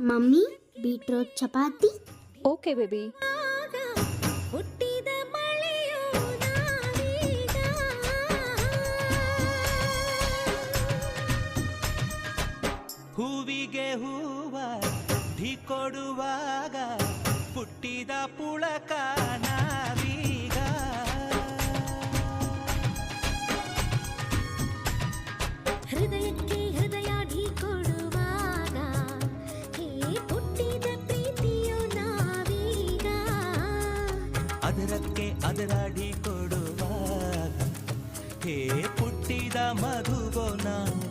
Mummy beetroot chapati. Okay baby. ಹೂವಿಗೆ ಹೂವ ಢೀ ಕೊಡುವಾಗ ಹುಟ್ಟಿದ ಪುಳಕ ನಾವೀಗ. ಹೃದಯಕ್ಕೆ ಹೃದಯ ಢೀ ಕೊಡುವಾಗ ಹೇ ಹುಟ್ಟಿದ ಪ್ರೀತಿಯು ನಾವೀಗ. ಅದರಕ್ಕೆ ಅದರ ಢೀ ಕೊಡುವಾಗ ಹೇ ಹುಟ್ಟಿದ ಮಧುವೋ ನಾವು.